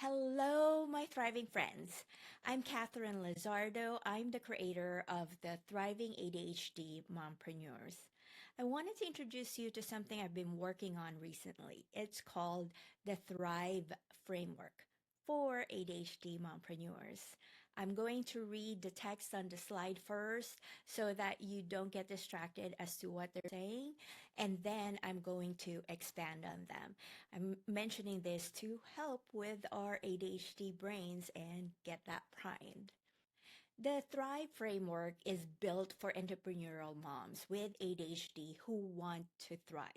Hello, my thriving friends. I'm Catherine Lizardo. I'm the creator of the Thriving ADHD Mompreneurs. I wanted to introduce you to something I've been working on recently. It's called the Thrive Framework for ADHD Mompreneurs. I'm going to read the text on the slide first so that you don't get distracted as to what they're saying, and then I'm going to expand on them. I'm mentioning this to help with our ADHD brains and get that primed. The Thrive framework is built for entrepreneurial moms with ADHD who want to thrive.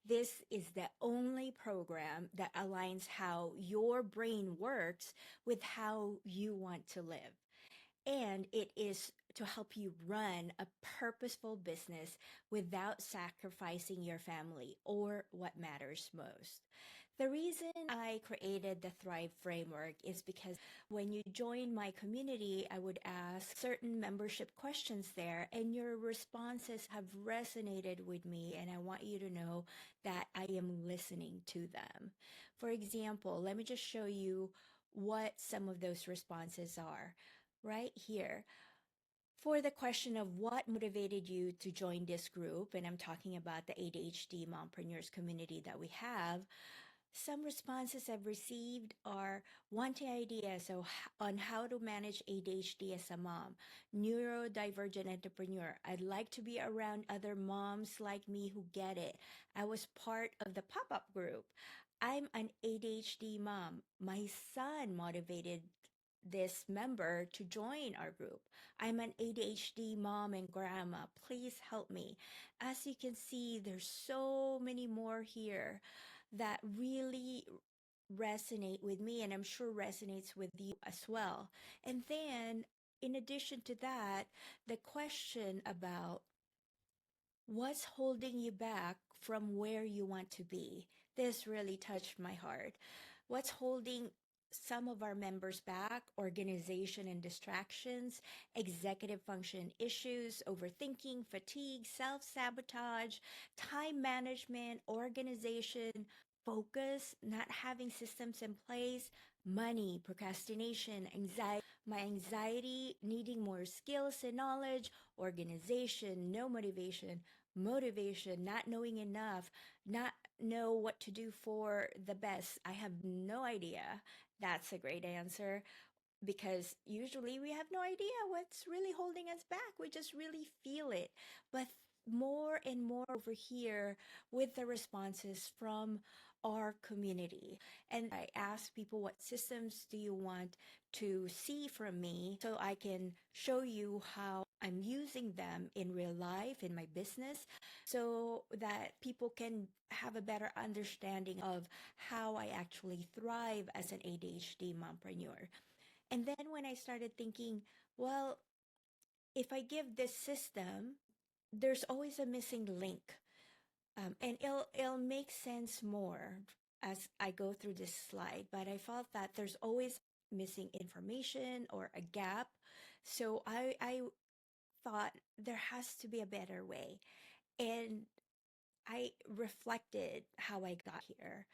This is the only program that aligns how your brain works with how you want to live. And it is to help you run a purposeful business without sacrificing your family or what matters most. The reason I created the Thrive framework is because when you join my community, I would ask certain membership questions there, and your responses have resonated with me, and I want you to know that I am listening to them. For example, let me just show you what some of those responses are right here. For the question of what motivated you to join this group, and I'm talking about the ADHD mompreneurs community that we have, some responses I've received are wanting ideas on how to manage ADHD as a mom, neurodivergent entrepreneur. I'd like to be around other moms like me who get it. I was part of the pop-up group. I'm an ADHD mom. My son motivated this member to join our group. I'm an ADHD mom and grandma. Please help me. As you can see, there's so many more here that really resonate with me, and I'm sure resonates with you as well. And then, in addition to that, the question about what's holding you back from where you want to be. This really touched my heart. What's holding some of our members back? Organization and distractions, executive function issues, overthinking, fatigue, self-sabotage, time management, organization, focus, not having systems in place, money, procrastination, anxiety, my anxiety, needing more skills and knowledge, organization, no motivation, motivation, not knowing enough, not know what to do for the best. I have no idea. That's a great answer because usually we have no idea what's really holding us back. We just really feel it. But more and more over here with the responses from our community. And I ask people, what systems do you want to see from me so I can show you how I'm using them in real life, in my business, so that people can have a better understanding of how I actually thrive as an ADHD mompreneur. And then when I started thinking, well, if I give this system, there's always a missing link. And it'll make sense more as I go through this slide, but I felt that there's always missing information or a gap. So I thought there has to be a better way. And I reflected how I got here.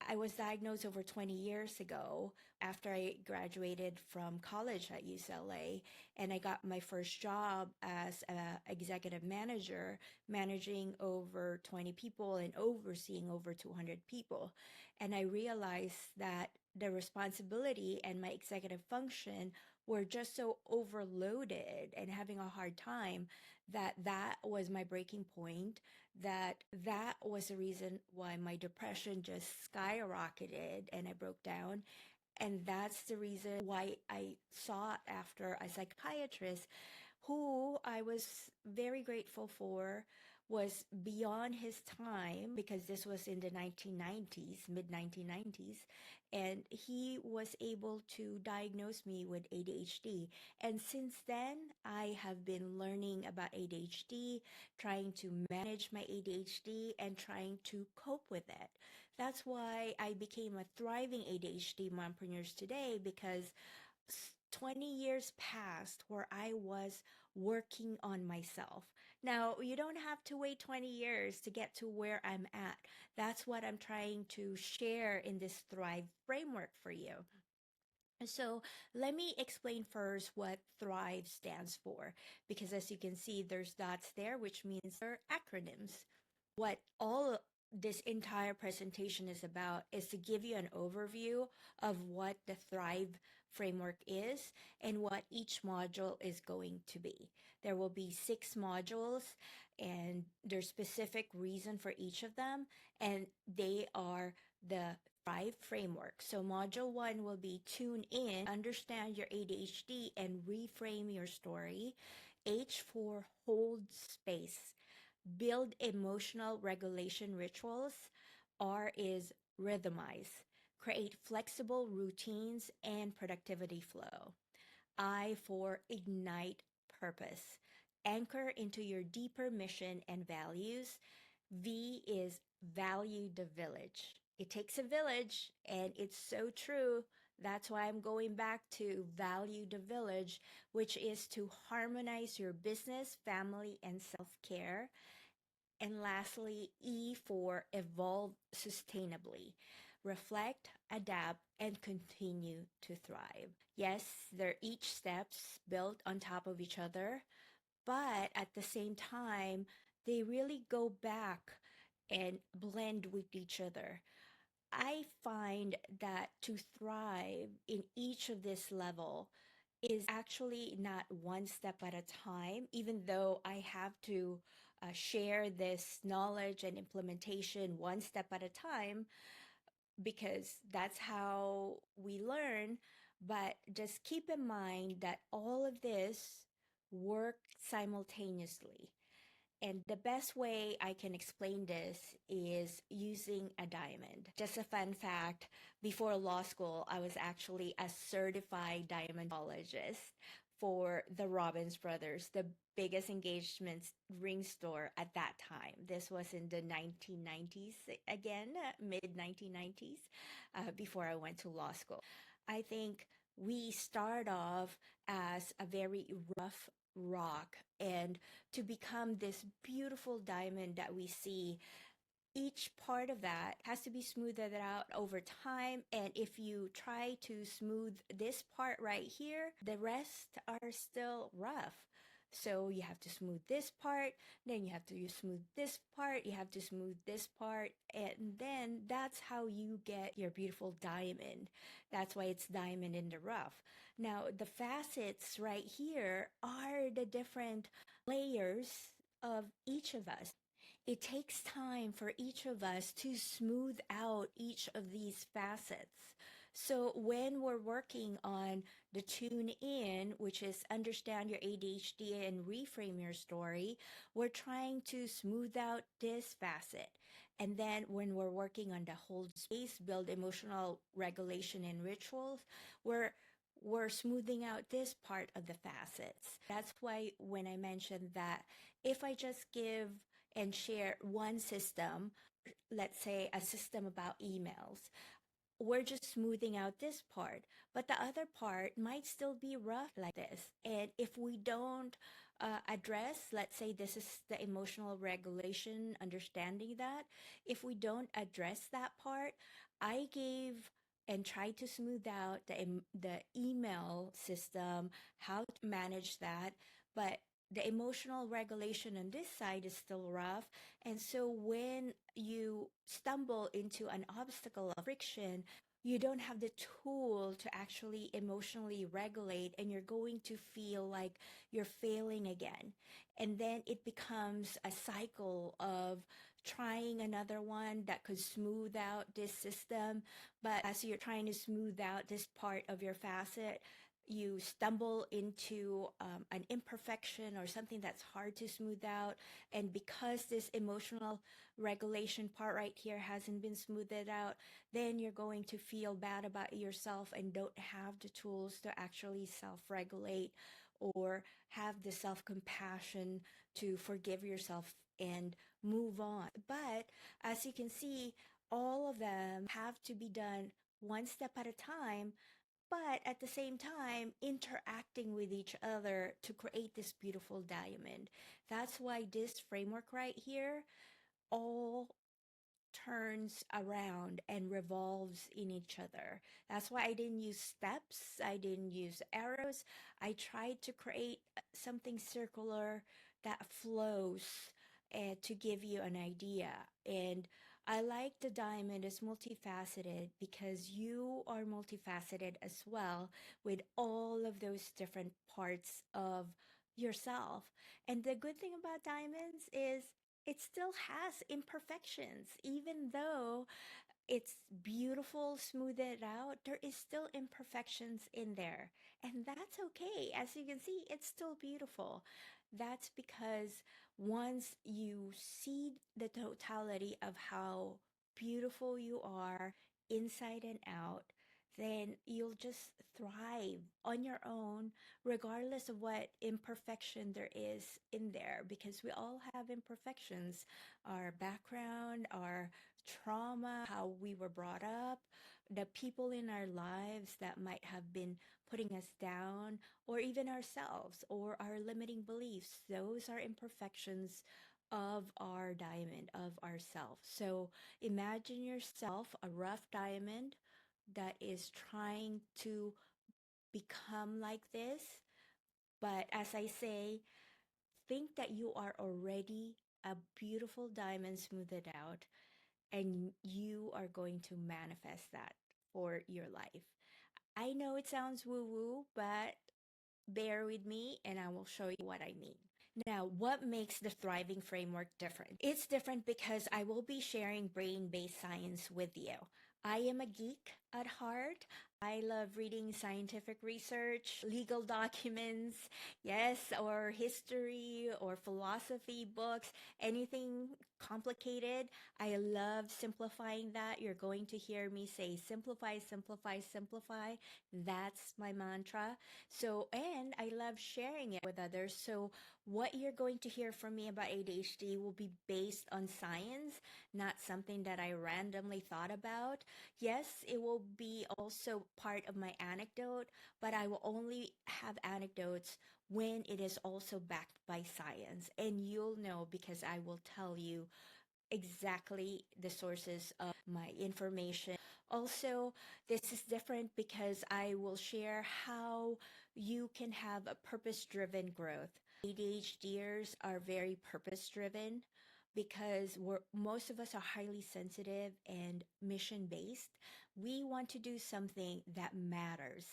I was diagnosed over 20 years ago after I graduated from college at UCLA, and I got my first job as an executive manager, managing over 20 people and overseeing over 200 people. And I realized that the responsibility and my executive function were just so overloaded and having a hard time that was my breaking point, that was the reason why my depression just skyrocketed and I broke down. And that's the reason why I sought after a psychiatrist who I was very grateful for, was beyond his time because this was in the 1990s, mid 1990s, and he was able to diagnose me with ADHD. And since then, I have been learning about ADHD, trying to manage my ADHD and trying to cope with it. That's why I became a thriving ADHD mompreneur today, because 20 years passed where I was working on myself, Now, you don't have to wait 20 years to get to where I'm at. That's what I'm trying to share in this Thrive framework for you. So, let me explain first what Thrive stands for, because as you can see, there's dots there, which means they're acronyms. What all this entire presentation is about is to give you an overview of what the Thrive framework is and what each module is going to be. There will be 6 modules, and there's specific reason for each of them, and they are the Thrive framework. So module 1 will be tune in, understand your ADHD and reframe your story. H for hold space, build emotional regulation rituals. R is rhythmize, create flexible routines and productivity flow. I for ignite purpose, anchor into your deeper mission and values. V is value the village. It takes a village, and it's so true. That's why I'm going back to value the village, which is to harmonize your business, family, and self care. And lastly, E for evolve sustainably. Reflect, adapt, and continue to thrive. Yes, they're each steps built on top of each other, but at the same time, they really go back and blend with each other. I find that to thrive in each of this level is actually not one step at a time, even though I have to share this knowledge and implementation one step at a time, because that's how we learn. But just keep in mind that all of this work simultaneously. And the best way I can explain this is using a diamond. Just a fun fact, before law school, I was actually a certified diamondologist for the Robbins Brothers, the biggest engagement ring store at that time. This was in the 1990s, again, mid 1990s, before I went to law school. I think we start off as a very rough rock, and to become this beautiful diamond that we see, each part of that has to be smoothed out over time. And if you try to smooth this part right here, the rest are still rough. So you have to smooth this part, then you have to smooth this part, you have to smooth this part, and then that's how you get your beautiful diamond. That's why it's diamond in the rough. Now, the facets right here are the different layers of each of us. It takes time for each of us to smooth out each of these facets. So when we're working on the tune in, which is understand your ADHD and reframe your story, we're trying to smooth out this facet. And then when we're working on the hold space, build emotional regulation and rituals, we're smoothing out this part of the facets. That's why when I mentioned that if I just give and share one system, let's say a system about emails, we're just smoothing out this part, but the other part might still be rough like this. And if we don't address, let's say this is the emotional regulation, understanding that, if we don't address that part, I gave and tried to smooth out the email system, how to manage that, but the emotional regulation on this side is still rough. And so when you stumble into an obstacle of friction, you don't have the tool to actually emotionally regulate, and you're going to feel like you're failing again. And then it becomes a cycle of trying another one that could smooth out this system. But as you're trying to smooth out this part of your facet, you stumble into an imperfection or something that's hard to smooth out. And because this emotional regulation part right here hasn't been smoothed out, then you're going to feel bad about yourself and don't have the tools to actually self regulate or have the self compassion to forgive yourself and move on. But as you can see, all of them have to be done one step at a time, but at the same time interacting with each other to create this beautiful diamond. That's why this framework right here all turns around and revolves in each other. That's why I didn't use steps, I didn't use arrows. I tried to create something circular that flows to give you an idea. And I like the diamond as multifaceted because you are multifaceted as well with all of those different parts of yourself. And the good thing about diamonds is it still has imperfections. Even though it's beautiful, smoothed out, there is still imperfections in there. And that's okay. As you can see, it's still beautiful. That's because once you see the totality of how beautiful you are inside and out, then you'll just thrive on your own, regardless of what imperfection there is in there, because we all have imperfections. Our background, our trauma, how we were brought up, the people in our lives that might have been putting us down, or even ourselves, or our limiting beliefs. Those are imperfections of our diamond, of ourself. So imagine yourself a rough diamond that is trying to become like this. But as I say, think that you are already a beautiful diamond smoothed out, and you are going to manifest that for your life. I know it sounds woo woo, but bear with me and I will show you what I mean. Now, what makes the thriving framework different? It's different because I will be sharing brain based science with you. I am a geek at heart. I love reading scientific research, legal documents, yes, or history or philosophy books, anything complicated. I love simplifying that. You're going to hear me say simplify, simplify, simplify. That's my mantra. So, and I love sharing it with others. So, what you're going to hear from me about ADHD will be based on science, not something that I randomly thought about. Yes, it will be also part of my anecdote, but I will only have anecdotes when it is also backed by science. And you'll know because I will tell you exactly the sources of my information. Also, this is different because I will share how you can have a purpose driven growth. ADHDers are very purpose driven because most of us are highly sensitive and mission based. We want to do something that matters.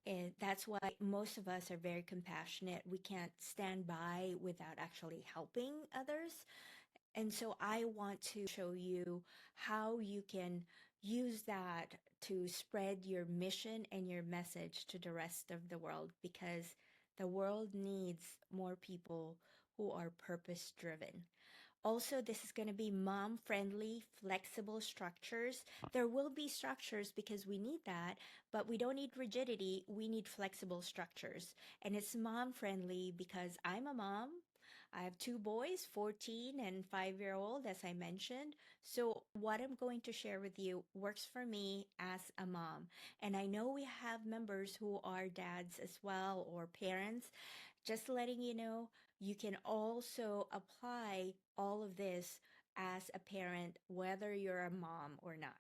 And that's why most of us are very compassionate. We can't stand by without actually helping others. And so I want to show you how you can use that to spread your mission and your message to the rest of the world, because the world needs more people who are purpose driven. Also, this is going to be mom friendly, flexible structures. There will be structures because we need that, but we don't need rigidity. We need flexible structures. And it's mom friendly because I'm a mom. I have two boys, 14 and 5-year old, as I mentioned. So, what I'm going to share with you works for me as a mom. And I know we have members who are dads as well or parents. Just letting you know, you can also apply all of this as a parent, whether you're a mom or not.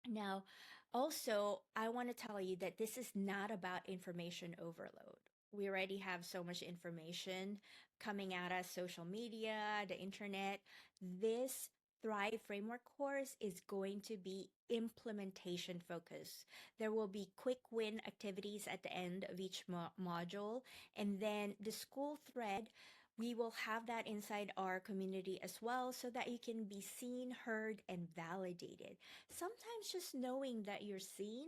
Now, also, I want to tell you that this is not about information overload. We already have so much information coming at us, social media, the internet. This Thrive Framework course is going to be implementation focused. There will be quick win activities at the end of each module. And then the school thread, we will have that inside our community as well so that you can be seen, heard, and validated. Sometimes just knowing that you're seen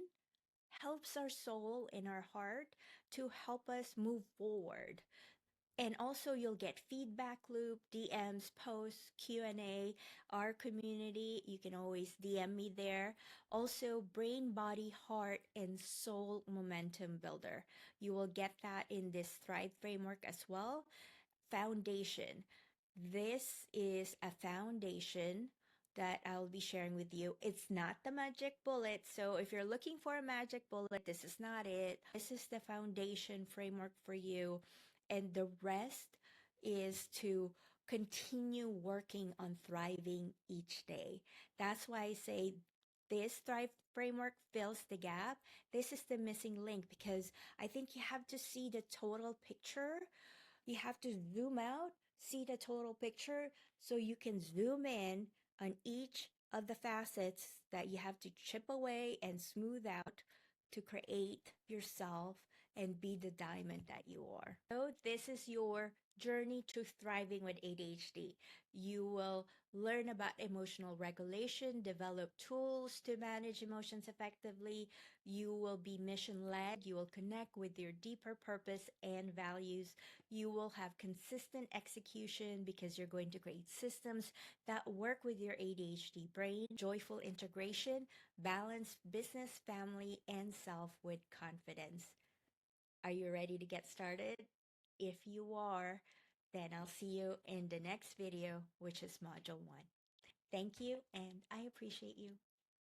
helps our soul and our heart to help us move forward. And also you'll get feedback loop, DMs, posts, Q&A, our community. You can always DM me there. Also brain, body, heart, and soul momentum builder. You will get that in this Thrive framework as well. Foundation. This is a foundation that I'll be sharing with you. It's not the magic bullet. So if you're looking for a magic bullet, this is not it. This is the foundation framework for you. And the rest is to continue working on thriving each day. That's why I say this Thrive framework fills the gap. This is the missing link because I think you have to see the total picture. You have to zoom out, see the total picture, so you can zoom in on each of the facets that you have to chip away and smooth out to create yourself and be the diamond that you are. So this is your journey to thriving with ADHD. You will learn about emotional regulation, develop tools to manage emotions effectively. You will be mission led. You will connect with your deeper purpose and values. You will have consistent execution because you're going to create systems that work with your ADHD brain, joyful integration, balance business, family, and self with confidence. Are you ready to get started? If you are, then I'll see you in the next video, which is module 1. Thank you, and I appreciate you.